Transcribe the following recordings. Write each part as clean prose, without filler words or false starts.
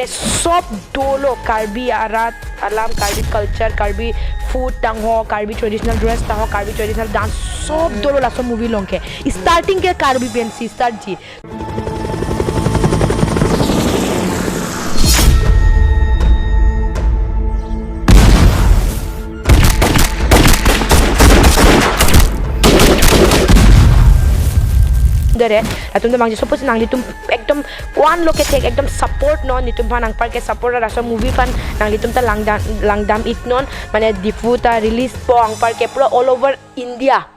Sob dolo Karbi arat alam Karbi culture Karbi food tangho Karbi traditional dress tangho Karbi traditional dance sob dolo la so movie long ke starting ke Karbi pensi start ji dere atum to mangji suppose nangli tum ekdom one loke take ekdom support non nitum pan ang par ke support ra so movie pan nangli tum ta langdam iknon mane difu ta release po ang par ke pura all over India.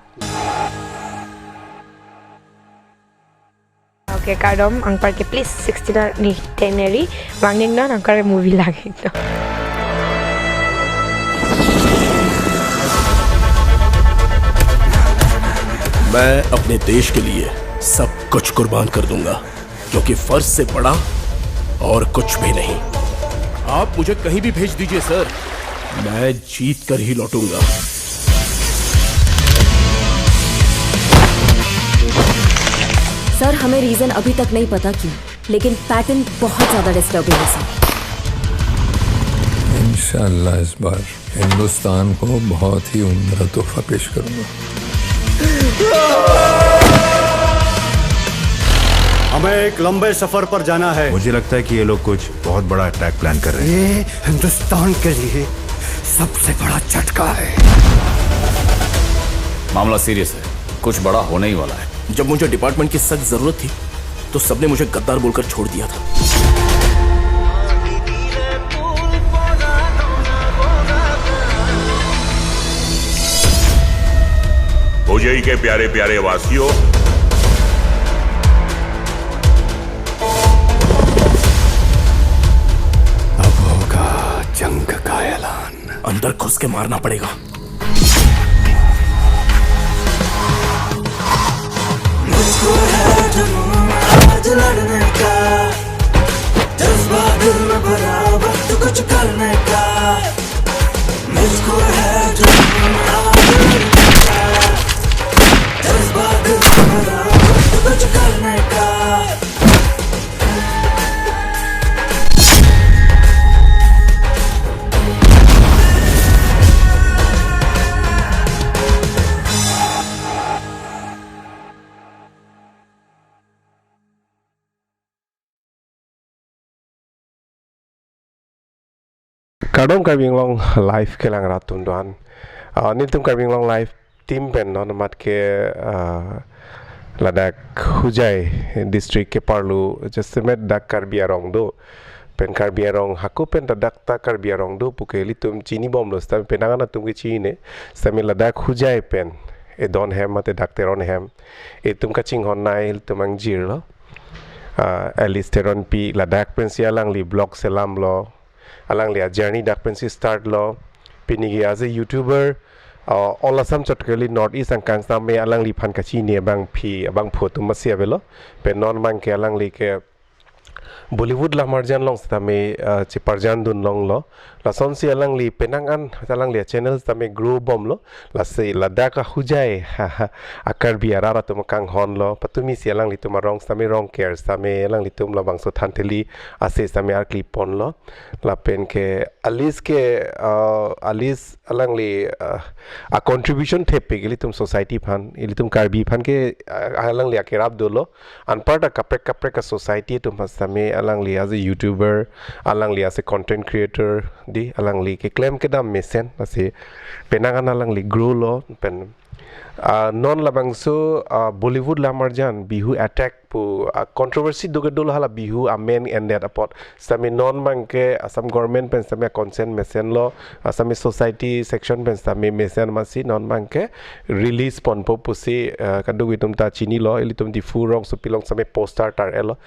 Okay kadom ang par ke please 16 ni teneri wangning non ang kar movie lagi to. मैं अपने देश के लिए सब कुछ कुर्बान कर दूंगा क्योंकि फर्ज से बड़ा और कुछ भी नहीं। आप मुझे कहीं भी भेज दीजिए सर, मैं जीत कर ही लौटूंगा। सर हमें रीजन अभी तक नहीं पता क्यों, लेकिन पैटर्न बहुत ज्यादा डिस्टर्बिंग है सर। इंशाअल्लाह इस बार हिंदुस्तान को बहुत ही उम्दा तोहफा पेश करूंगा। हमें एक लंबे सफर पर जाना है। मुझे लगता है कि ये लोग कुछ बहुत बड़ा अटैक प्लान कर रहे हैं। ये हिंदुस्तान के लिए सबसे बड़ा झटका है। मामला सीरियस है, कुछ बड़ा होने ही वाला है। जब मुझे डिपार्टमेंट की सख्त जरूरत थी तो सबने मुझे गद्दार बोलकर छोड़ दिया था। भुजई के प्यारे प्यारे वासियों, अब होगा जंग का ऐलान। अंदर घुस के मारना पड़ेगा। मुझको है जुनून आज लड़ने का, जज्बा दिल में भरा वक्त कुछ करने का। मुझको है जुनून आज लड़ने का, जज्बा दिल में भरा वक्त कुछ करने का। Kadom karbing long live ke lang ratun doan. Nitum karbing long live team pen non mat ke Ladakh Hujai district ke parlu jestemet dak karbiarong do pen karbiarong haku pen dak ta karbiarong do pukeli tum chini bom los tam penangana tum ke chine sami Ladakh Hujai pen e don hem mate dak teron hem e tum ka ching hon nai tum ang jir lo alisteron pi Ladakh pen sialang li blog selam lo alang liya journey dak pen si start lo pinigi as a YouTuber all asam chotkeli north east ang kang sam me alang li phan kachi ne bang phi bang photo masia velo pe non mang ke alang li ke Bollywood la marjan long sta me chi parjan dun long lo la son si alang li penangan alang li channels ta me grow bom lo la se Ladakh Hujai akar biara tum kang hon lo patumi si alang li tum rong sta me rong cares ta me alang li tum la bang so thanteli ase sta me ar clip pon lo la pen ke alice alang li a contribution thepe gili tum society phan ili tum karbi phan ke alang li akerap do lo anpar ta kapre ka society tum sta me alang li as a YouTuber alang li as a content creator di alang li ke claim ke dam mesen ase penangan alang li grow lo pen non labang so Bollywood la marjan bihu attack pu controversy doge dol hala bihu amen and that apot sami non mangke asam government pen sami consent mesen lo asami society section pen sami mesen masi non mangke release pon po pusi kadu gitum ta chini lo elitum di fu rong so pilong sami poster tar elo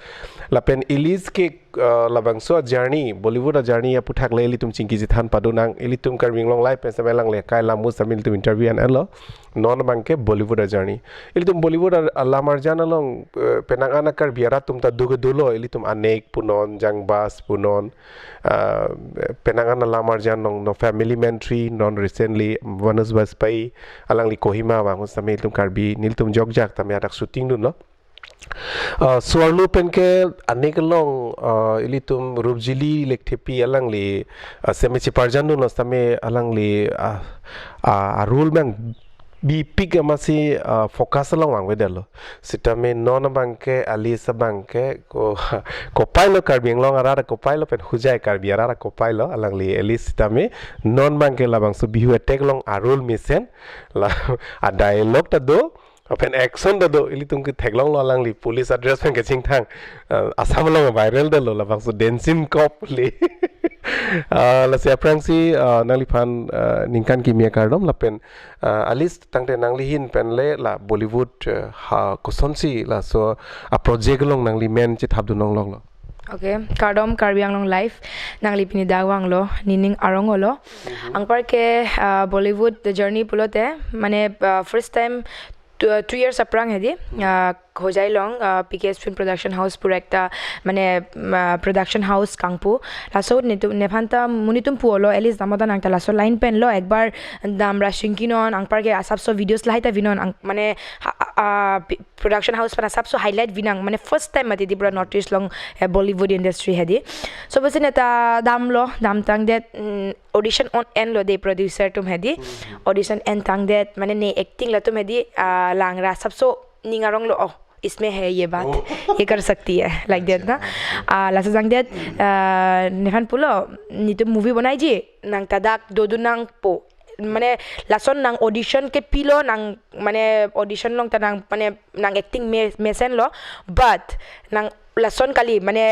la pen ilis ke labang so journey Bollywood a journey apu thak le elitum chingki jithan padunang elitum karwing long live pen sami lang le kai lamu sami elitum interview an elo non mangke Bollywood a journey elitum Bollywood a marjan along penangana kar biara tum ta dugo dulo elitum anek punon jangbas punon penangana la marjan no family mentry non recently Vanus Vaspai alang li Kohima bang sami elitum karbi niltum jogjak tamya dak shooting dun lo Suarlu pen ke anek long ili tum rubjili lektepi alang li seme ciparjandu nos tame alang li rule bang bi pig masih fokus lang wang wedalo sitame non bangke ali sabangke ko pailo karbiang long arara ko pailo pen hujai karbi arara ko pailo alang li eli sitame non bangke labang so bihu attack long arul misen la a dialogue ta do pen action da do ili tum ke theglong lo alang li police address pen ke ching thang asam long viral da lo labang so dancing cop li la se prangsi nangli phan ningkan kimia kardom la pen alis tangte nangli hin pen le la Bollywood ha kosonsi la so a project long nangli men chi thabdu nong long lo Okay, kardom karbiang long life nangli pini dawang lo nining arong lo angpar ke Bollywood the journey pulote mane first time 2 years aprang hedi hojai long PKS Film Production House pura ekta mane production house kangpu laso nephanta munitum puolo elis damodan angta laso line pen lo ekbar damra shinkinon angpar ke asapso videos laita vinon mane production house pana asapso highlight vinang mane first time mati dibra notice long Bollywood industry hedi so bosin eta dam tang det audition on end lo de producer tum hedi audition end tang det mane ne acting la tum hedi langra सबसो निंगारोंग लो इसमें है ये बात ये कर सकती है like that ना लास्ट जंग दैट नेफान पुलो नितो मूवी बनाई जी नंग तदाक दोदु नंग पो माने लासन नंग ऑडिशन के पिलो नंग माने ऑडिशन लोंग तनंग माने नंग एक्टिंग मेसन लो बट नंग लासन काली माने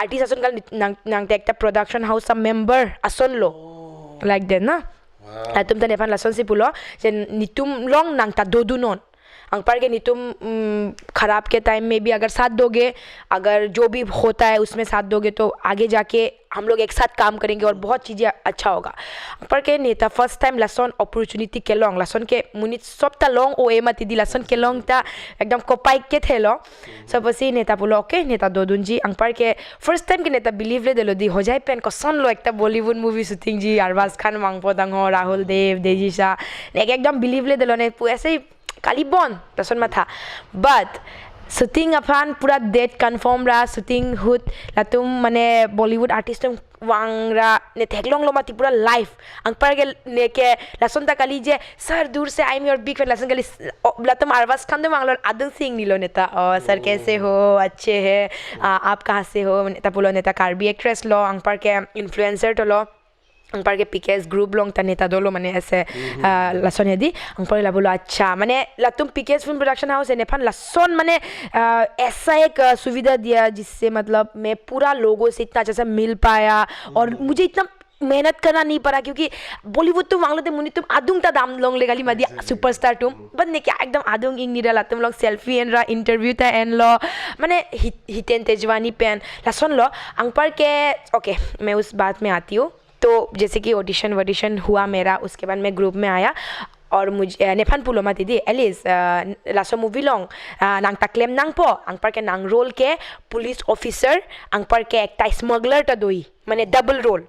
आर्टिस्ट असन काली नंग एकटा प्रोडक्शन हाउस सा मेंबर असन लो लाइक दैट ना तुम त नेफान लासन से पुलो जे नितुम लोंग नंग ता दोदु नोन अंगपार के नितुम खराब के टाइम में भी अगर साथ दोगे अगर जो भी होता है उसमें साथ दोगे तो आगे जाके हम लोग एक साथ काम करेंगे और बहुत चीज़ें अच्छा होगा अंगपार के नेता फर्स्ट टाइम लसन अपॉर्चुनिटी के लॉन्ग लसन के मुनित सब ता लॉन्ग ओ एम अति दी लसन के लॉन्ग ता एकदम कोपाई के थे लो सब बसी नेता बोलो ओके नेता दोदुंजी अंगपार के फर्स्ट टाइम के नेता बिलीव ले दिलो दी हो जाए पेन को सन लो एक बॉलीवुड मूवी शूटिंग जी अरबाज खान मांगपो दंगो राहुल देव देजीशा एकदम बिलीव ले दिलो ने ऐसे ही Kalibon, lason matha. But shooting apan pura date confirm ra shooting hood latum mane Bollywood artist wangra ne theklong lo mati pura live ang parge ne ke lason ta kali je sir dur se I'm your big fan lason kali latum Arbaaz Khan de manglor adil sing nilo neta sir kaise ho अच्छे है आप कहाँ से हो नेता पुलो नेता Karbi actress low ang parge influencer to lo अंगपार के PKS group लोग तनेता दो लो मने ऐसे लसन है दी अंगपार ला बोलो अच्छा मने लतुम PKS फिल्म प्रोडक्शन हाउस है नेफान लसन मने ऐसा एक सुविधा दिया जिससे मतलब मैं पूरा लोगों से इतना अच्छे से मिल पाया और मुझे इतना मेहनत करना नहीं पड़ा क्योंकि बॉलीवुड तुम मांगलो ते मुनि तुम आदुंग ता दाम लोंग लेगाली मदी सुपरस्टार तुम बन्ने क्या एकदम आदुंग इंग निरा तुम लोग सेल्फी एन रा इंटरव्यू ता एन लो माने हितेन तेजवानी पेन लसन लो अंगपार के ओके मैं उस बात में आती हूँ तो जैसे कि ऑडिशन हुआ मेरा उसके बाद मैं ग्रुप में आया और मुझे नेफान पुलो माती दी एलिस लासो मूवी लॉन्ग नांग तकलेम नांग पो अंगपार के नांग रोल के पुलिस ऑफिसर अंगपार के एक स्मगलर ता दोई माने डबल रोल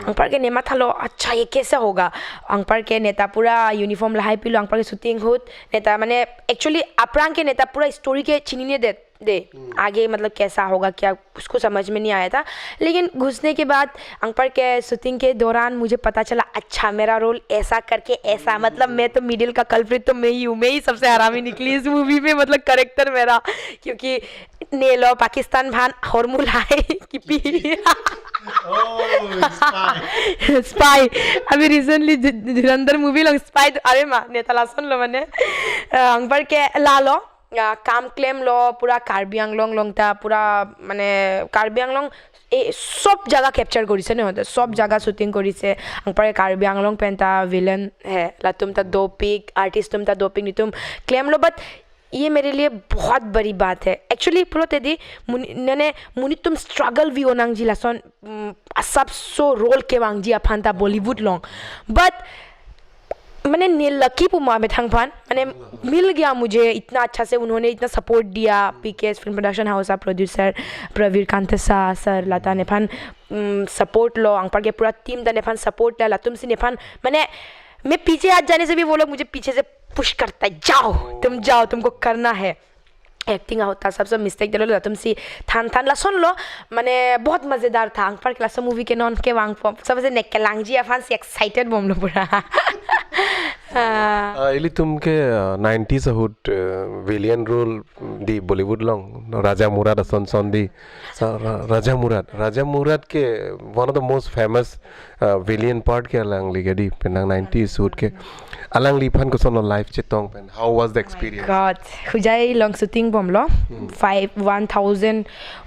अंगपार के नेमा था लो अच्छा ये कैसे होगा अंगपार के नेता पूरा यूनिफॉर्म लहाई पिलो अंगपार के शूटिंग होत नेता माने एक्चुअली अपरांग के नेता पूरा स्टोरी के छीनने दे आगे मतलब कैसा होगा क्या उसको समझ में नहीं आया था लेकिन घुसने के बाद अंगपार के शूटिंग के दौरान मुझे पता चला अच्छा मेरा रोल ऐसा करके ऐसा मतलब मैं तो मिडिल का कल्प्रिट तो मैं ही सबसे हरामी निकली इस मूवी में मतलब करेक्टर मेरा क्योंकि नेलो पाकिस्तान भान हॉर्मुल है कि स्पाई अभी रिसेंटली धुरंधर मूवी लोग स्पाई अरे माँ नेता लासन लो मैंने अंगपार के लालो काम क्लेम लो पूरा कार्बी आंगलोंग लोंगता पूरा माने कार्बी आंगलोंग सब जगह कैप्चर करिছে न सब जगह शूटिंग करिছে अंगपार कार्बी आंगलोंग पेंता विलन है लातुम ता दो पिक आर्टिस्ट तुम ता दो पिक नितुम क्लेम लो बट ये मेरे लिए बहुत बड़ी बात है एक्चुअली पुरो तेदी मुनि तुम स्ट्रगल भी होनांग जी लासन सब सो रोल के वांग जी अफांता बॉलीवुड लॉन्ग बट मैंने लकी पुमा में थंग फान मैंने मिल गया मुझे इतना अच्छा से उन्होंने इतना सपोर्ट दिया PKS फिल्म प्रोडक्शन हाउस का प्रोड्यूसर प्रवीर कांतसा सर लता नेफान सपोर्ट लो अंगपार के पूरा टीम दा नेफान सपोर्ट ला तुम से नेफान मैंने मैं पीछे हाथ जाने से भी वो लोग मुझे पीछे से पुश करता है जाओ तुमको करना है एक्टिंग होता सब मिस्टेक दिलो तुम सी थान थान लसन लो माने बहुत मज़ेदार था अंग पर क्लास मूवी के नॉन के वांग सबसे नेक के लांगजी अफान से एक्साइटेड बम लो पूरा इली तुमके 90s हुड विलियन रोल दी बॉलीवुड लॉन्ग राजा मुराद असन सन दी राजा मुराद के one of the most famous villain part के अलंग लिगे दी पेनांग 90s हुड के अलंग लिफान को सोनो लाइफ चितोंग पेन हाउ वाज द एक्सपीरियंस गॉड हुजाई लॉन्ग शूटिंग बम लो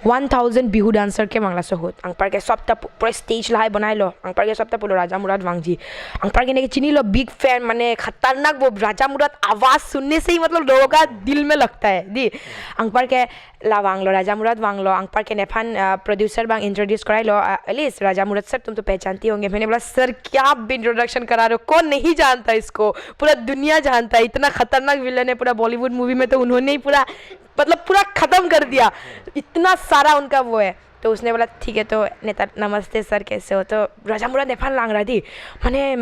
1000 बिहू डांसर के मांगला से होत अंग पर के सब तक पूरा स्टेज लाई बनाई लो अंग पर के सब तक पुलो राजा मुराद वांगजी अंग पर के ने चिनी लो बिग फैन माने खतरनाक वो राजा मुराद आवाज सुनने से ही मतलब लोगों का दिल में लगता है दी अंग पर के ला वांगलो राजा मुराद वांगलो अंग पर के नेफान प्रोड्यूसर बांग इंट्रोड्यूस कराई लो एलिस राजा मुराद सर तुम तो पहचानती होंगे मैंने बोला सर क्या आप इंट्रोडक्शन करा रहे हो कौन नहीं जानता इसको पूरा दुनिया जानता है इतना खतरनाक विलन है पूरा बॉलीवुड मूवी में तो उन्होंने ही पूरा मतलब पूरा खत्म कर दिया इतना सारा उनका वो है तो उसने बोला ठीक है तो नेता नमस्ते सर कैसे हो तो राजा मुराद नेफान लांग रहा थी मैंने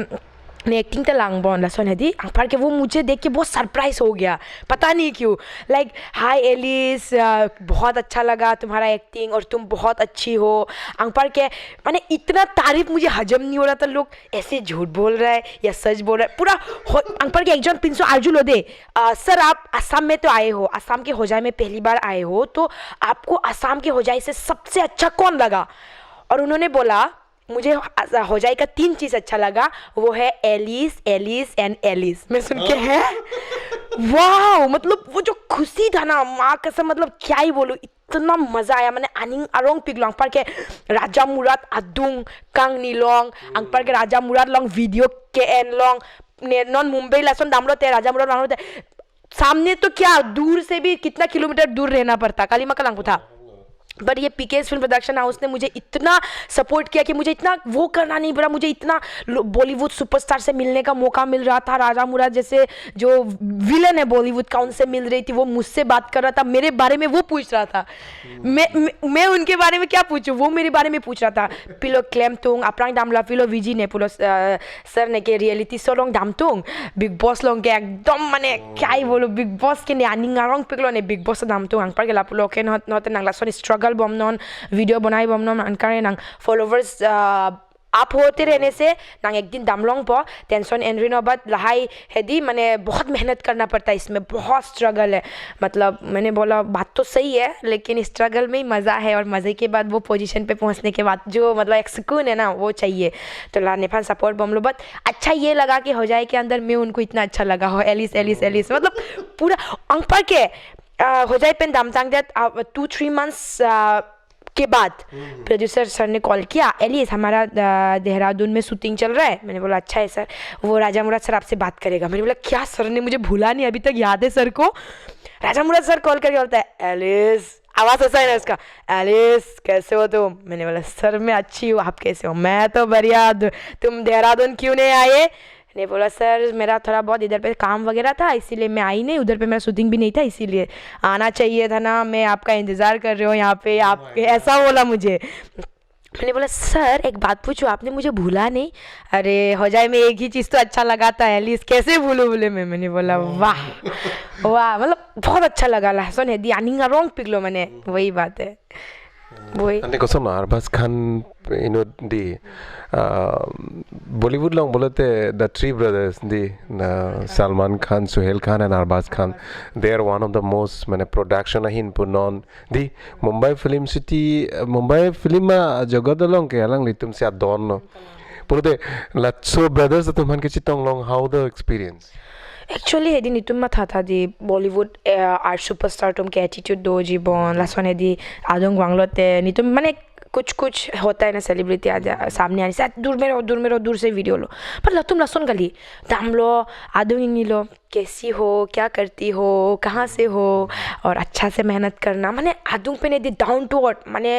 एक्टिंग तो लांग बॉन लसन है दी अंपार के वो मुझे देख के बहुत सरप्राइज हो गया पता नहीं क्यों लाइक हाय एलिस बहुत अच्छा लगा तुम्हारा एक्टिंग और तुम बहुत अच्छी हो अंपार के मैंने इतना तारीफ मुझे हजम नहीं हो रहा था लोग ऐसे झूठ बोल रहा है या सच बोल रहा है पूरा अंपार के एकजन पिंसो आर्जु लो दे सर आप असम में तो आए हो असम के होजाई में पहली बार आए हो तो आपको असम के होजाई से सबसे अच्छा कौन लगा और उन्होंने बोला मुझे होजाई का 3 चीज़ अच्छा लगा वो है एलिस एलिस एंड एलिस मैं सुन के है वाह मतलब वो जो खुशी था ना माँ कसम मतलब क्या ही बोलूँ इतना मजा आया मैंने अनिंग अरोंग पिगलोंग पर के राजा मुराद अदुंग कांग नीलोंग अंग पर के राजा मुराद लोंग वीडियो के एन लोंग नॉन मुंबई लसन दामलो ते राजा मुराद दामलो ते सामने तो क्या दूर से भी कितना किलोमीटर दूर रहना पड़ता कालीमा कलांग था बट ये पीकेएस फिल्म प्रोडक्शन हाउस ने मुझे इतना सपोर्ट किया कि मुझे इतना वो करना नहीं पड़ा मुझे इतना बॉलीवुड सुपरस्टार से मिलने का मौका मिल रहा था राजा मुराद जैसे जो विलन है बॉलीवुड का उनसे मिल रही थी वो मुझसे बात कर रहा था मेरे बारे में वो पूछ रहा था मैं उनके बारे में क्या पूछूं वो मेरे बारे में पूछ रहा था पिलो क्लेम तुंग अपरांग दामला पिलो विजी ने पुलो सर ने के रियलिटी शो लोंग दाम तुंग बिग बॉस लोंग के एकदम माने क्या ही बोलो बिग बॉस के ने आनिंग आरोंग पिलो ने बिग बॉस दाम तुंग अंग पर के लापुलो के नोते नांगला सोनी स्ट्रगल बम नॉन वीडियो बनाई बम नॉन अनकारे नंग फॉलोवर्स आप होते रहने से नंग एक दिन दामलोंग पो टेंशन एनरिनो बाद लहाई हेदी मैंने बहुत मेहनत करना पड़ता है इसमें बहुत स्ट्रगल है मतलब मैंने बोला बात तो सही है लेकिन स्ट्रगल में ही मज़ा है और मज़े के बाद वो पोजीशन पे पहुंचने के बाद जो मतलब एक सुकून है ना वो चाहिए तो ला नेपाल सपोर्ट बम लो बट अच्छा ये लगा कि हो जाए कि अंदर में उनको इतना अच्छा लगा हो एलिस एलिस एलिस मतलब पूरा अंग पर के हो जाए पेन दामतांग दैट 2-3 मंथ्स के बाद प्रोड्यूसर सर ने कॉल किया एलिस हमारा देहरादून में शूटिंग चल रहा है मैंने बोला अच्छा है सर वो राजा मुराद सर आपसे बात करेगा मैंने बोला क्या सर ने मुझे भूला नहीं अभी तक याद है सर को राजा मुराद सर कॉल करके बोलता है एलिस आवाज़ ऐसा है ना उसका एलिस कैसे हो तुम मैंने बोला सर मैं अच्छी हूँ आप कैसे हो मैं तो बढ़िया तुम देहरादून क्यों नहीं आए ने बोला सर मेरा थोड़ा बहुत इधर पे काम वगैरह था इसीलिए मैं आई नहीं उधर पे मेरा शूटिंग भी नहीं था इसीलिए आना चाहिए था ना मैं आपका इंतज़ार कर रही हूँ यहाँ पे आप ऐसा बोला मुझे मैंने बोला सर एक बात पूछो आपने मुझे भूला नहीं अरे हो जाए मैं एक ही चीज़ तो अच्छा लगा था एलिस कैसे भूलो बोले मैंने बोला वाह वाह मतलब बहुत अच्छा लगा लहसुन है दिया निंगा रोंग पिघलो मैंने वही बात है वही अन्य को सुना अरबाज खान इनो दी बॉलीवुड लोग बोलते द थ्री ब्रदर्स दी Salman Khan Sohail Khan and Arbaaz Khan they are one of the most मैंने प्रोडक्शन अहिन पुनॉन दी Mumbai film city Mumbai film में जगत लोग के अलग लितुम से दोनों पूरे लच्छो ब्रदर्स तुम के चित्तों लोग हाउ द एक्सपीरियंस एक्चुअली हेदी नितुम मा था दी बॉलीवुड आर्ट सुपरस्टार तुम के एटीट्यूड दो जीवन लासवन हेदी आदोंग वांगलोते नितुम माने कुछ होता है ना सेलिब्रिटी आ जा सामने आने से दूर में रहो दूर से वीडियो लो पर तुम लसुन गली दाम लो आदोंग लो कैसी हो क्या करती हो कहाँ से हो और अच्छा से मेहनत करना माने आदुंग पे ने दी डाउन टू अर्थ माने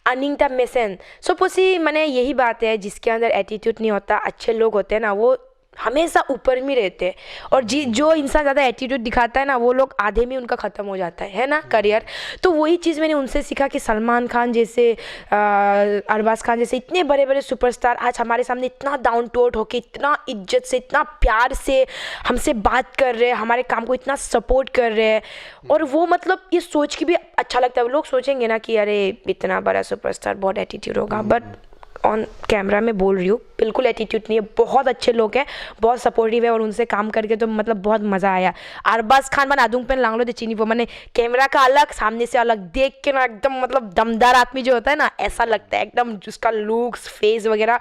अर्निंग द मेसेन सो पोसी माने यही बात है जिसके अंदर एटीट्यूड नहीं होता अच्छे लोग होते हैं ना वो हमेशा ऊपर में रहते हैं। और जो इंसान ज़्यादा एटीट्यूड दिखाता है ना, वो लोग आधे में उनका ख़त्म हो जाता है ना करियर। तो वही चीज़ मैंने उनसे सीखा कि सलमान खान जैसे, अरबाज खान जैसे इतने बड़े बड़े सुपरस्टार आज हमारे सामने इतना डाउन टू अर्थ होके, इतना इज्जत से, इतना प्यार से हमसे बात कर रहे हैं, हमारे काम को इतना सपोर्ट कर रहे हैं। और वो मतलब ये सोच के भी अच्छा लगता है। लोग सोचेंगे ना कि अरे इतना बड़ा सुपरस्टार बहुत एटीट्यूड होगा, बट ऑन कैमरा में बोल रही हूँ बिल्कुल एटीट्यूड नहीं है। बहुत अच्छे लोग हैं, बहुत सपोर्टिव है, और उनसे काम करके तो मतलब बहुत मज़ा आया। अरबाज खान मन आदुंग पेन लांगलो दे चीनी वो मैंने कैमरा का अलग, सामने से अलग देख के ना एकदम मतलब दमदार आदमी जो होता है ना, ऐसा लगता है एकदम। उसका लुक्स, फेस वगैरह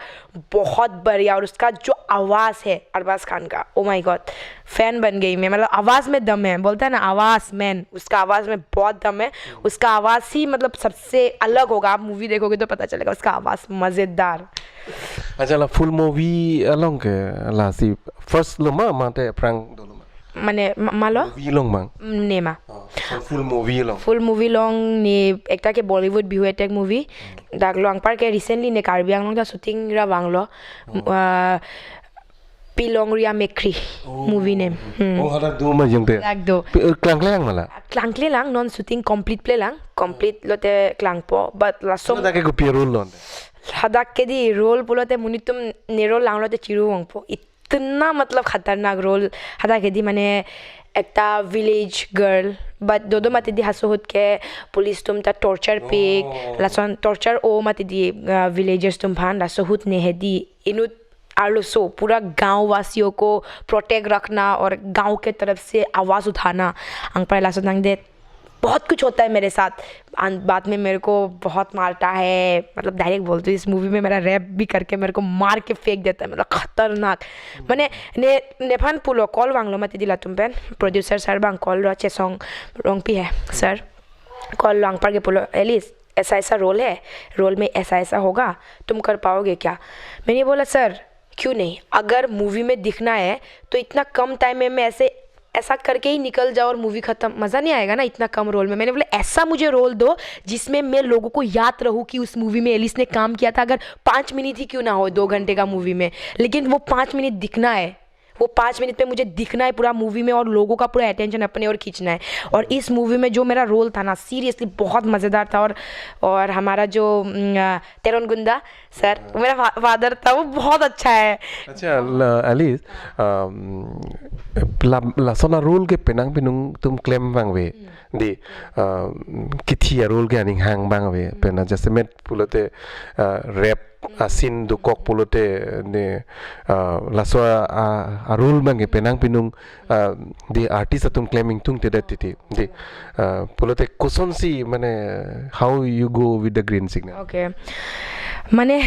बहुत बढ़िया, और उसका जो आवाज़ है अरबाज खान का, ओ माय गॉड, फ़ैन बन गई मैं। मतलब आवाज़ में दम है, बोलता है ना आवाज़ मैन, उसका आवाज़ में बहुत दम है। उसका आवाज़ ही मतलब सबसे अलग होगा, आप मूवी देखोगे तो पता चलेगा, उसका आवाज़ मज़ेदार। अच्छा ला full movie along ke la si first loma mate prang dulu মানে মালো movie long mang নেমা full movie long ni ekta ke Bollywood bihu attack movie daglo angpar ke recently ne Karbi Anglong da shooting ra banglo Pilongria Mekri movie name oh hada do ma jengte lagdo klangklang mala klangklang non shooting complete lote klangpo but la som da ke ko pirul lon hadak ke di role pulote munitum nero langlote chiru wangpo इतना मतलब खतरनाक role हदा के दी मैंने एकता village girl but दो मत दी हसो होत के पुलिस तुम ता टॉर्चर पे लासन टॉर्चर ओ मत दी विलेजर्स तुम भान लासो होत ने है दी इनु आलोसो पूरा गांव वासियों को प्रोटेक्ट रखना और गांव के तरफ से आवाज़ उठाना अंग पर लासो नंग दे बहुत कुछ होता है मेरे साथ। बाद में मेरे को बहुत मारता है, मतलब डायरेक्ट बोलते हैं इस मूवी में मेरा रैप भी करके मेरे को मार के फेंक देता है, मतलब खतरनाक। मैंने नेफान पुलो कॉल वांगलो मत दिला तुम पेन प्रोड्यूसर सर बांग कॉल रो सॉन्ग रोंग भी है सर कॉल लांग पर के पुलो एलिस ऐसा ऐसा रोल है, रोल में ऐसा ऐसा होगा, तुम कर पाओगे क्या? मैंने बोला सर क्यों नहीं, अगर मूवी में दिखना है तो इतना कम टाइम में मैं ऐसा करके ही निकल जाओ और मूवी खत्म, मज़ा नहीं आएगा ना इतना कम रोल में। मैंने बोला ऐसा मुझे रोल दो जिसमें मैं लोगों को याद रहूँ कि उस मूवी में एलिस ने काम किया था, अगर 5 मिनट ही क्यों ना हो 2 घंटे का मूवी में, लेकिन वो 5 मिनट दिखना है, वो 5 मिनट पे मुझे दिखना है पूरा मूवी में और लोगों का पूरा अटेंशन अपने ओर खींचना है। और इस मूवी में जो मेरा रोल था ना सीरियसली बहुत मज़ेदार था। और हमारा जो तेरन गुंदा सर मेरा फादर था, वो बहुत अच्छा है। अच्छा एलिस लासोना रोल के पेनांग पिनुंग तुम क्लेम बांगवे दी किथिया रोल के अनिंग हांग बांगवे पेना जैसे मैं पुलते रैप सीन दो कॉक पुलते ने लासो a रोल बांगे पेनांग पिनुंग दी आर्टिस्ट तुम क्लेमिंग तुम ते देती दी पुलते कुसन सी माने how you go with the green signal. Okay माने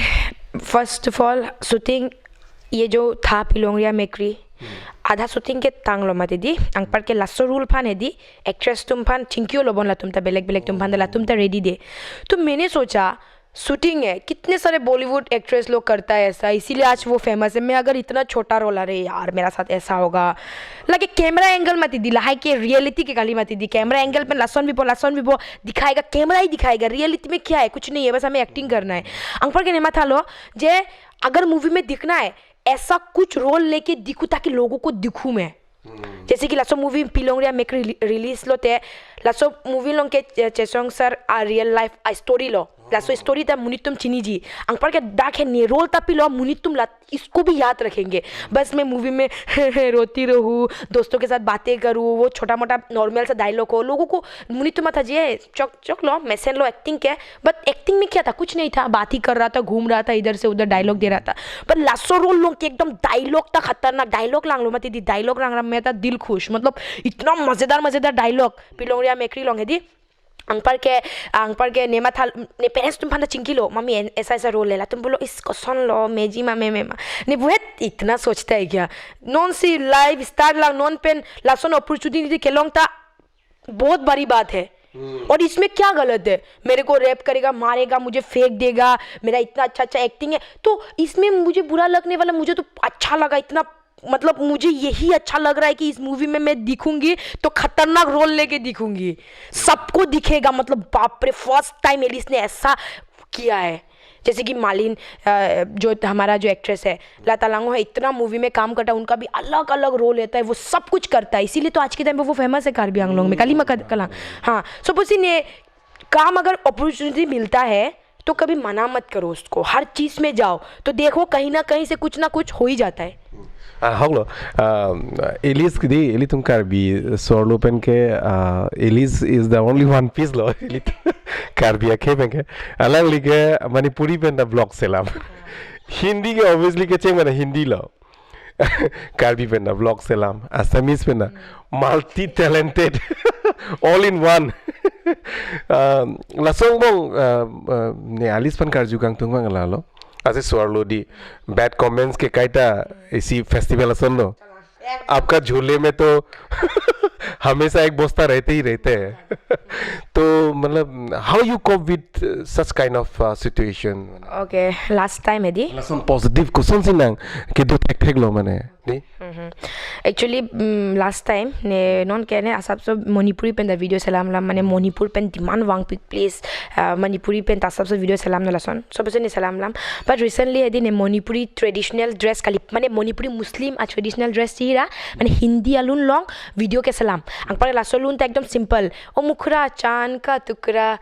फर्स्ट ऑफ ऑल शूटिंग ये जो था पिलोंगरिया मेक्री आधा शूटिंग के तांगलो मते दी अंग पर के लासो रूल फान है दी एक्ट्रेस तुम फान चिंकियो लोबन ला तुम ता बेलेग तुम फान ला तुम ता रेडी दे। तो मैंने सोचा शूटिंग है, कितने सारे बॉलीवुड एक्ट्रेस लोग करता है ऐसा, इसीलिए आज वो फेमस है। मैं अगर इतना छोटा रोल, अरे यार मेरा साथ ऐसा होगा लगे कैमरा एंगल मत दी लाइक के रियलिटी के गाली मत दी, कैमरा एंगल पे लसन भी वो दिखाएगा, कैमरा ही दिखाएगा, रियलिटी में क्या है कुछ नहीं है, बस हमें एक्टिंग करना है। अंग पर के नेमा था लो जे अगर मूवी में दिखना है ऐसा कुछ रोल लेके दिखूँ ताकि लोगों को दिखूँ मैं। जैसे कि लासो मूवी पिलोंगरिया मेक्री रिलीज लोते लासो मूवी लोग के चेसोंग सर आ रियल लाइफ आ स्टोरी लो लासो स्टोरी ता मुनितुम चिनी जी अंग पर के दाख है ने रोल ता पिलो मुनितुम ला इसको भी याद रखेंगे। बस मैं मूवी में रोती रहूँ, दोस्तों के साथ बातें करूँ, वो छोटा मोटा नॉर्मल सा डायलॉग हो, लोगों को मुनितुम था जी चौक लो मैसेन लो एक्टिंग क्या, बट एक्टिंग में क्या था कुछ नहीं था, बात ही कर रहा था, घूम रहा था, इधर से उधर डायलॉग दे रहा था। पर लासो रोल लोग के एकदम डायलॉग था खतरनाक, डायलॉग लांग लो मत दी डायलॉग लांग रहा मैं था दिल खुश, मतलब इतना मज़ेदार डायलॉग पिलोंगरिया मेक्री लोग है दी। अंग पर के नेमा था ने पेरेंट्स तुम फाना चिंकी लो मम्मी ऐसा ऐसा रोल लेला, तुम बोलो इसको सुन लो मेजी मामे ने वो इतना सोचता है क्या, नॉन सी लाइव स्टार ला नॉन पेन लासोन अपॉर्चुनिटी के लोग था, बहुत बड़ी बात है। और इसमें क्या गलत है, मेरे को रैप करेगा, मारेगा, मुझे फेंक देगा, मेरा इतना अच्छा एक्टिंग है, तो इसमें मुझे बुरा लगने वाला, मुझे तो अच्छा लगा इतना, मतलब मुझे यही अच्छा लग रहा है कि इस मूवी में मैं दिखूंगी तो खतरनाक रोल लेके दिखूंगी, सबको दिखेगा, मतलब बाप रे फर्स्ट टाइम एलिस ने ऐसा किया है। जैसे कि मालिन जो हमारा जो एक्ट्रेस है लता लांगो है, इतना मूवी में काम करता है, उनका भी अलग अलग रोल रहता है, वो सब कुछ करता है, इसीलिए तो आज के टाइम पे वो फेमस है कार्बी आंगलोंग में, कालीमा कला। हाँ, सपोज ने काम अगर अपॉर्चुनिटी मिलता है तो कभी मना मत करो उसको, हर चीज़ में जाओ तो देखो कहीं ना कहीं से कुछ ना कुछ हो ही जाता है। Honglo, Elise kidi, Eli tum Karbi, Sorlo penke, Elise is the only one piece lo. Eli Karbi akhe penke. Alang lige Manipuri pen the vlog selam. Hindi ke obviously ke cheng mana Hindi lo. Karbi pen the vlog selam. Assamese pen na multi talented, all in one. Lasong bong ne Alice pen karju kang tungwang lalo. आज स्वारलो दी bad comments के काइटा इसी festival असन लो आपका झूले में तो हमेशा एक बोस्ता रहते ही रहते हैं तो मतलब how you cope with such kind of situation okay last time है दी लसन पॉजिटिव क्वेश्चन से ना कि दो टेक लो मैंने नहीं एक्चुअली लास्ट टाइम ने नॉन कहने आसाब सब मणिपुरी पेन द वीडियो सलाम लाम माने मणिपुर पेन डिमांड वांग पिक प्लेस मणिपुरी पेन तासाब सब वीडियो सलाम नलासन सब से ने सलाम लाम बट रिसेंटली है दी ने मणिपुरी ट्रेडिशनल ड्रेस खाली माने मणिपुरी मुस्लिम आ ट्रेडिशनल ड्रेस थी रा माने हिंदी अलून लॉन्ग वीडियो के सलाम अंग पर लासोलून तो एकदम सिंपल ओ मुखरा चांद का टुकड़ा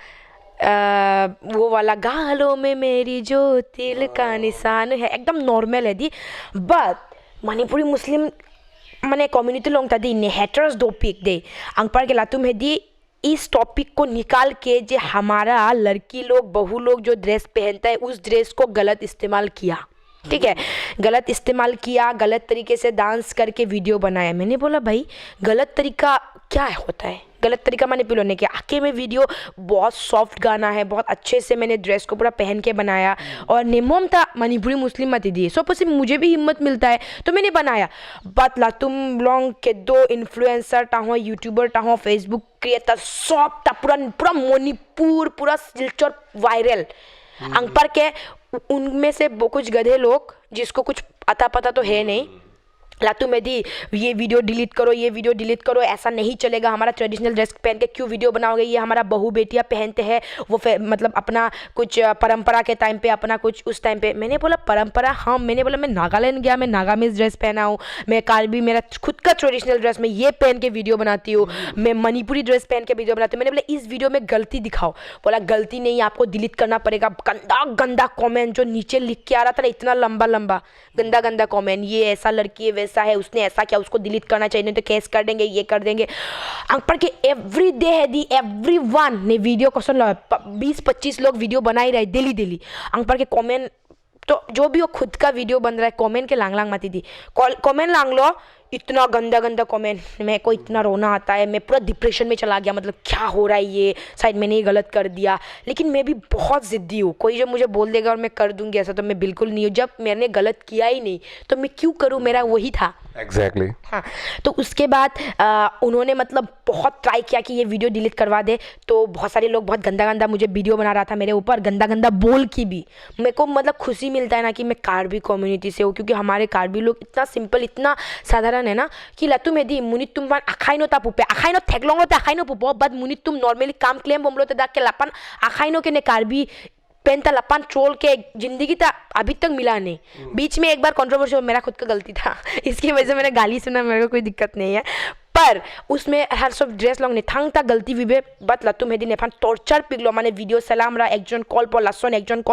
वो वाला गालों में मेरी जो तिल का निशान है एकदम नॉर्मल है दी बट मणिपुरी मुस्लिम माने कम्युनिटी लोग था दी ने हेटर्स दो पिक दे अंग पर के लातुम है दी इस टॉपिक को निकाल के जो हमारा लड़की लोग बहू लोग जो ड्रेस पहनता है उस ड्रेस को गलत इस्तेमाल किया, ठीक है, गलत इस्तेमाल किया, गलत तरीके से डांस करके वीडियो बनाया। मैंने बोला भाई गलत तरीका क्या होता है, गलत तरीका मैंने पिलोने के आके में वीडियो बहुत सॉफ्ट गाना है, बहुत अच्छे से मैंने ड्रेस को पूरा पहन के बनाया और नेमोम था मणिपुरी मुस्लिम मत दिए सो पसी मुझे भी हिम्मत मिलता है तो मैंने बनाया। बट ला तुम लोग के दो influencer Tahoe YouTuber Tahoe Facebook creator सब था पूरा पूरा मणिपुर पूरा सिलचर वायरल अंग पर के उनमें से कुछ गधे लोग जिसको कुछ अता पता तो है नहीं लातू में दी ये वीडियो डिलीट करो, ये वीडियो डिलीट करो, ऐसा नहीं चलेगा, हमारा ट्रेडिशनल ड्रेस पहन के क्यों वीडियो बनाओगे, ये हमारा बहू बेटियां पहनते हैं वो मतलब अपना कुछ परंपरा के टाइम पे अपना कुछ उस टाइम पे। मैंने बोला परंपरा हाँ, मैंने बोला मैं नागालैंड गया, मैं नागामीज ड्रेस पहना हूँ, मैं कार्बी मेरा खुद का ट्रेडिशनल ड्रेस मैं ये पहन के वीडियो बनाती हूँ, मैं मणिपुरी ड्रेस पहन के वीडियो बनाती हूँ। मैंने बोला इस वीडियो में गलती दिखाओ, बोला गलती नहीं आपको डिलीट करना पड़ेगा। गंदा गंदा कॉमेंट जो नीचे लिख के आ रहा था ना, इतना लंबा लंबा गंदा गंदा कॉमेंट, ये ऐसा लड़की है वैसा है, उसने ऐसा क्या, उसको डिलीट करना चाहिए नहीं तो केस कर देंगे, ये कर देंगे। अंपर के एवरी डे है दी एवरीवन ने वीडियो को सुन लो 20-25 लोग वीडियो बना ही रहे डेली अंपर के कमेंट तो जो भी वो खुद का वीडियो बन रहा है कमेंट के लांग माती दी कमेंट लांग लो, इतना गंदा गंदा कमेंट, मेरे को इतना रोना आता है, मैं पूरा डिप्रेशन में चला गया, मतलब क्या हो रहा है ये, शायद मैंने ये गलत कर दिया। लेकिन मैं भी बहुत ज़िद्दी हूँ, कोई जो मुझे बोल देगा और मैं कर दूंगी ऐसा तो मैं बिल्कुल नहीं हूँ। जब मैंने गलत किया ही नहीं तो मैं क्यों करूँ, मेरा वही था एग्जैक्टली हाँ। तो उसके बाद उन्होंने मतलब बहुत ट्राई किया कि ये वीडियो डिलीट करवा दे, तो बहुत सारे लोग बहुत गंदा गंदा मुझे वीडियो बना रहा था मेरे ऊपर, गंदा गंदा बोल की भी। मेरे को मतलब खुशी मिलता है ना कि मैं कार्बी कम्युनिटी से हूँ, क्योंकि हमारे कार्बी लोग इतना सिंपल इतना साधारण है ना कि लातू में दी मुनित तुम आखाइनो ता पुपे आखाइनो थेगलोंगो ते आखाइनो पुपो बट मुनित तुम नॉर्मली काम क्लेम बोमलो ते दाके लापन आखाइनो के ने कार्बी पेंता लपान ट्रोल के जिंदगी था अभी तक मिला नहीं। बीच में एक बार कंट्रोवर्सी मेरा खुद का गलती था, इसकी वजह से मैंने गाली सुना, मेरे को कोई दिक्कत नहीं है, पर उसमें हर सब ड्रेस लोग ने थांग था गलती विबे बत लतुम हेदी ने फान टॉर्चर पिगलो माने वीडियो सलाम रहा एक जन कॉल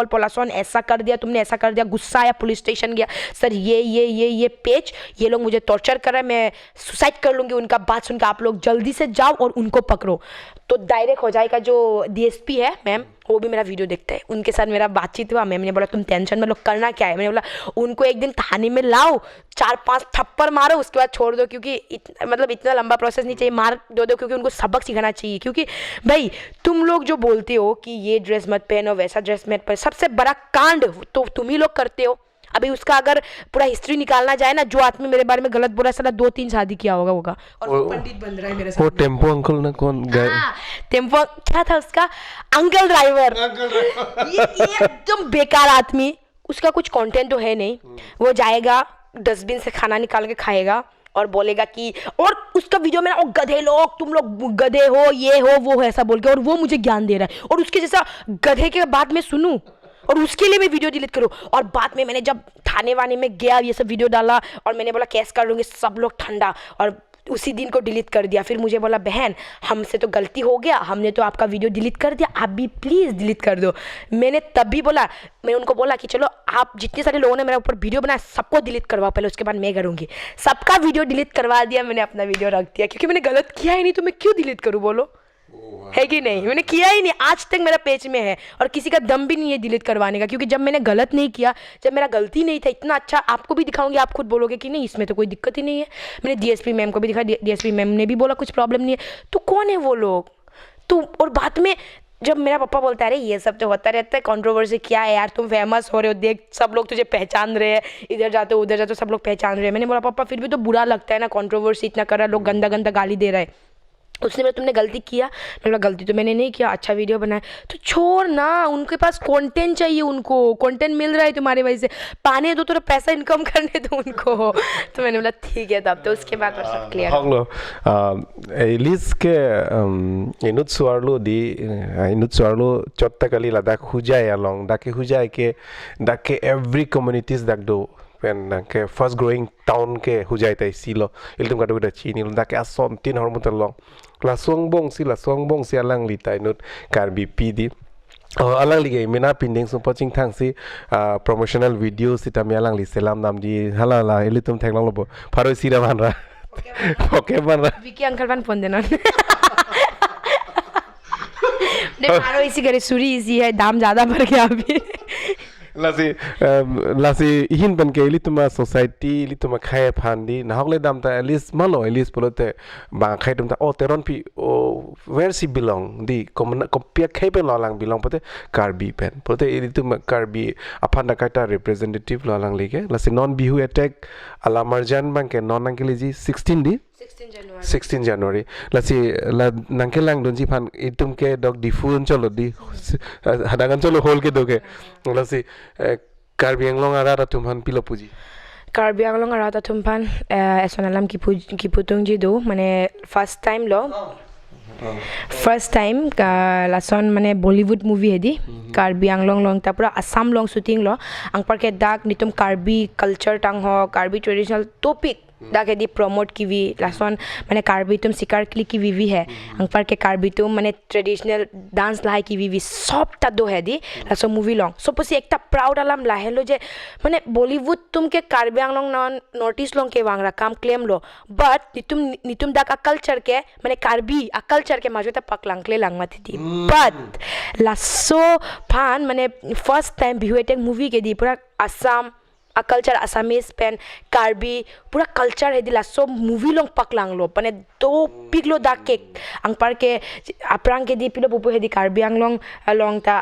पोलासन ऐसा कर दिया तुमने, ऐसा कर दिया, गुस्सा आया, पुलिस स्टेशन गया, सर ये पेज ये लोग मुझे टॉर्चर कर रहे हैं, मैं सुसाइड कर लूँगी, उनका बात सुन के आप लोग जल्दी से जाओ और उनको पकड़ो। तो डायरेक्ट हो जाएगा जो DSP है मैम, वो भी मेरा वीडियो देखते हैं, उनके साथ मेरा बातचीत हुआ। मैम ने बोला तुम टेंशन में लोग करना क्या है, मैंने बोला उनको एक दिन थाने में लाओ, 4-5 थप्पड़ मारो, उसके बाद छोड़ दो, क्योंकि मतलब इतना लंबा प्रोसेस नहीं चाहिए, मार दो क्योंकि उनको सबक सिखाना चाहिए। क्योंकि भाई तुम लोग जो बोलते हो कि ये ड्रेस मत पहनो वैसा ड्रेस मत पहनो, सबसे बड़ा कांड तो तुम ही लोग करते हो। अभी उसका अगर पूरा हिस्ट्री निकालना जाए ना, जो आदमी मेरे बारे में गलत बोला साला 2-3 शादी किया होगा और वो पंडित बन रहा है मेरे साथ। वो टेम्पो अंकल ना कौन गए, टेम्पो क्या था उसका, अंकल ड्राइवर, ये एकदम बेकार आदमी, उसका कुछ कंटेंट तो है नहीं, वो जाएगा डस्टबिन से खाना निकाल के खाएगा और बोलेगा कि, और उसका वीडियो में ना गधे लोग तुम लोग गधे हो, ये हो वो हो ऐसा बोल के, और वो मुझे ज्ञान दे रहा है, और उसके जैसा गधे के बात मैं सुनूं और उसके लिए मैं वीडियो डिलीट करूँ। और बाद में मैंने जब थाने वाने में गया ये सब वीडियो डाला और मैंने बोला केस कर लूँगी, सब लोग ठंडा और उसी दिन को डिलीट कर दिया। फिर मुझे बोला बहन हमसे तो गलती हो गया, हमने तो आपका वीडियो डिलीट कर दिया, आप भी प्लीज़ डिलीट कर दो। मैंने तब भी बोला, मैं उनको बोला कि चलो आप जितने सारे लोगों ने मेरे ऊपर वीडियो बनाया सबको डिलीट करवाओ पहले, उसके बाद मैं करूँगी। सबका वीडियो डिलीट करवा दिया मैंने, अपना वीडियो रख दिया क्योंकि मैंने गलत किया ही नहीं तो मैं क्यों डिलीट करूँ बोलो, है कि नहीं। मैंने किया ही नहीं, आज तक मेरा पेज में है और किसी का दम भी नहीं है डिलीट करवाने का, क्योंकि जब मैंने गलत नहीं किया, जब मेरा गलती नहीं था, इतना अच्छा आपको भी दिखाऊंगी, आप खुद बोलोगे कि नहीं इसमें तो कोई दिक्कत ही नहीं है। मैंने डीएसपी मैम को भी दिखा, डीएसपी मैम ने भी बोला कुछ प्रॉब्लम नहीं है। तो कौन है वो लोग? तो और बाद में जब मेरा पापा बोलता है अरे ये सब तो होता रहता है, कंट्रोवर्सी क्या है यार, तुम फेमस हो रहे हो, देख सब लोग तुझे पहचान रहे हैं, इधर जाते हो उधर जाते हो सब लोग पहचान रहे हैं। मैंने बोला पापा फिर भी तो बुरा लगता है ना, कंट्रोवर्सी इतना कर रहा है, लोग गंदा गंदा गाली दे रहा है। उसने बोला तुमने गलती किया, मैंने बोला गलती तो मैंने नहीं किया, अच्छा वीडियो बनाया तो छोड़ ना, उनके पास कंटेंट चाहिए, उनको कंटेंट मिल रहा है तुम्हारे वजह से, पाने दो, थोड़ा पैसा इनकम करने दो उनको। तो मैंने बोला ठीक है तब तो उसके बाद और सब क्लियर हो गया। लिस्ट के इनुत सुआरलो दी इनुत सुआरलो चोट्टा कली लदाख हुजाय अलोंग दाके हुजाय के दाके एवरी कम्युनिटीज दाक दो पेन के फर्स्ट ग्रोइंग टाउन के हुजाय ताई सिलो इलतुम कादो दा चीनी दाके असोम तीन हरमुतन लोंग लासोंग बोंग सी अलांग लिताय नुत कार्बी पीदी अलांग लिगे मिना पिंडिंग सुपचिंग थांगसी प्रमोशनल वीडियो सिता मी अलांग लि सेलाम नाम जी हला इलितुम थेंगलांग लोबो फारो सिरा मानरा ओके मानरा विकी अंकल वन फोन देना ने फारो इसी करे सूरी इसी है, दाम ज्यादा बढ़ गया अभी। लासी इहिन बन के इलितुमा सोसाइटी इलितुमा खाए फांदी नाहले दाम ता एलिस मालो एलिस पोलोते बा खाए तुम ता ओ तेरन पी ओ वेयर सी बिलोंग दी कम्पिया खाए पे लांग बिलोंग पते कार्बी पेन पोते इलितुमा कार्बी अफांदा काटा रिप्रेजेंटेटिव लांग लेके लासी नॉन बिहू अटैक अलामरजान बन के नॉन अंकेली जी 16 January लासी नंकेलांग दोंजी फान इतुम के डॉग डिफून चलो दी हदागन चलो होल के दोगे लासी कार्बी आंगलोंग आरा तुमहान पिलो पूजी कार्बी आंगलोंग आरा तुमहान एसोनालाम की पुतुंग जी दो माने फर्स्ट टाइम लासन माने बॉलीवुड मूवी है दी कार्बी आंगलोंग लोंग ता पूरा असम लोंग शूटिंग लो अंग पर के दाग नितुम कार्बी कल्चर टांग हो कार्बी ट्रेडिशनल टॉपिक दाके दी प्रमोट की भी लासन माने कार्बी तुम शिकार की भी है अंग पर के कार्बी तुम माने ट्रेडिशनल डांस लाए की भी सब ता दो है दी लासो मूवी लॉन्ग सो पसी एकटा प्राउड अलाम लाहेलो जे माने बॉलीवुड तुम के कार्बी आंगलोंग नॉर्थ ईस्ट लोंग के वांगरा काम क्लेम लो बट नितुम दाका कल्चर के माने कार्बी आ कल्चर के माजो ता पकलांगले लांगमाथि दी बट लासो फान माने first time Bihu attack movie के दी पूरा Assam a culture Assamese pen Karbi pura culture है दिला सब movie लोग पकलांग लो पने दो पिगलो दाके अंग पर के अपरांग के दी पिलो पुपु है दी कार्बी आंग लोंग ता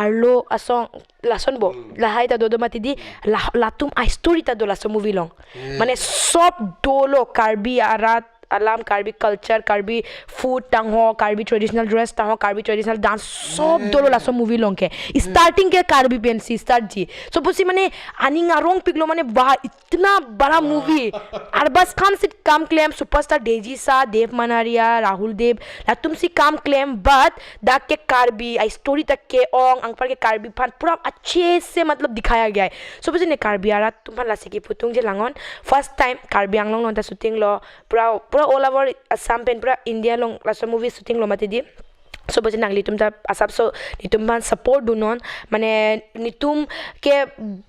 आर्लो असोंग लासन बो लाहाई ता दो माती दी लातुम आ स्टोरी ता दो लासो movie लोंग माने सब दो लो कार्बी आरात अलाम कार्बी कल्चर कार्बी फूड टांग हो कार्बी ट्रेडिशनल ड्रेस टांग हो कार्बी ट्रेडिशनल डांस सब दोलो लासो मूवी लोंग के स्टार्टिंग के कार्बी पेन सी स्टार्ट जी सो पुसी माने आनिंग आरोंग पिगलो माने वाह इतना बड़ा मूवी अरबाज खान से काम क्लेम सुपरस्टार डेजी सा देव मनारिया राहुल देव ला तुम सी काम क्लेम बट दाक के कार्बी आई स्टोरी तक के ओंग अंग पर के कार्बी फान पूरा अच्छे से मतलब दिखाया गया है सो पुसी ने कार्बी आरा तुम लासे की पुतुंग जे लांगन फर्स्ट टाइम कार्बी आंगलोंग नोंता शूटिंग लो पूरा all over Assam pen pura India long laso movie shooting lo mati di so bose nangli tum ta asap so nitum ban support do non mane nitum ke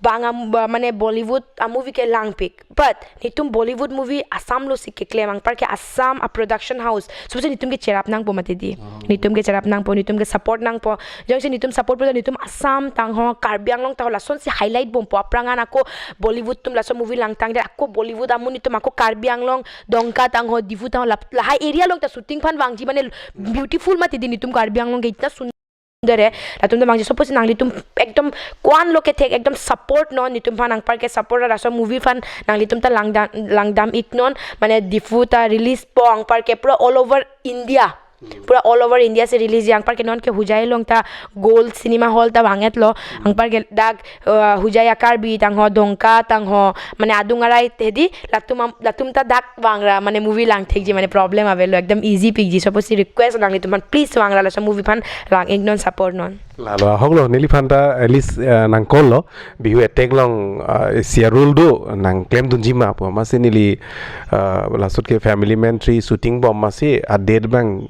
banga mane Bollywood a movie ke lang pick but nitum Bollywood movie Assam lo sik ke claim ang par ke Assam a production house so bose nitum ke cherap nang po mati di nitum ke cherap nang po nitum ke support nang po jang se nitum support po nitum Assam tang ho Karbi Anglong ta lason si highlight bom po aprangan ako Bollywood tum laso movie lang tang de ako Bollywood amun nitum ako Karbi Anglong dongka tang ho difu tang lahai area long ta shooting fan wangji mane beautiful mati di तुम कार्बी आंगलोंग के इतना सुंदर है तुम तो मांगे suppose Nangli तुम एकदम क्वान लोके थे एकदम सपोर्ट नॉन नि तुम फान अंग पर के सपोर्ट रासो मूवी फान नांगली तुम ता लांगदाम इकनॉन माने दिफू ता रिलीज पो अंग पर के पूरा ऑल ओवर इंडिया से रिलीज अंग पर के नॉन के हुजाई लोंग ता गोल्ड सिनेमा हॉल ता वांगेत लो अंग पर के दाग हुजाई आकार भी तंग हो दोंका तंग हो माने आदुंगराई तेदी लातुम ता दाग वांगरा माने मूवी लांग थेक जी माने प्रॉब्लम आवेलो एकदम इजी पिक जी सपोज रिक्वेस्ट लांगली तुम प्लीज वांगरा ला मूवी फान लांग इग्नोर सपोर्ट नॉन lalu ahok lo nili phanta elis nang kol lo bihu attack long sia rule do nang claim dun jima po masi nili lasut ke family man tree shooting bomb masi a dead bang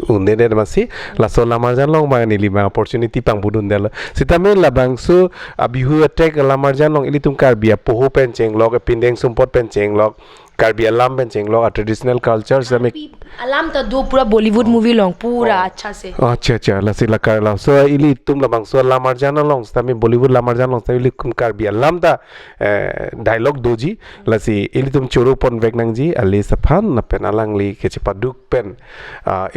unde dead masi laso lamarjan long bang nili bang opportunity pang budun del sitame labang su bihu attack lamarjan long ili tum kar bia poho pencheng log pindeng sumpot pencheng log Karbi alam pencheng log traditional culture same alam ta do pura Bollywood movie long pura अच्छा से अच्छा lasi lakar la so ili tum labang so lamarjan long same Bollywood lamarjan long ili kum karbi alam ta dialogue doji lasi ili tum churu pon vegnang ji ali saphan na pen alang li keche paduk pen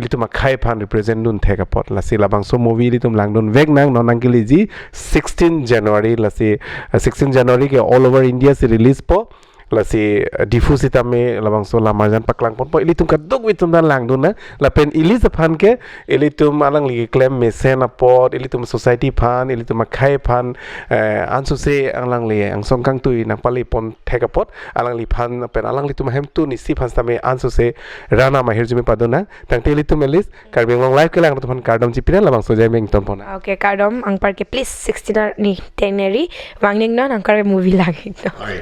ili tum khai phan represent nun theka pot lasi labang so movie ili tum lang dun vegnang nonang kili ji 16 January lasi 16 January ke all over India se release po lasi difusi tame labang so lamarjan paklang pon po ili tum kaduk witum dan lang dun na la pen ili saphan ke ili tum alang li claim mesen apot ili tum society phan ili tum khai phan ansu se alang li ang songkang tui nang pali pon thekapot alang li phan pen alang li tum hem tu ni si phan tame ansu se rana ma hirjumi paduna tang te ili tum elis karbeng long live ke lang tum kardom jipina labang so jai meng ton pon okay kardom ang par ke please 16 ni teneri wangning na ang kar movie lagi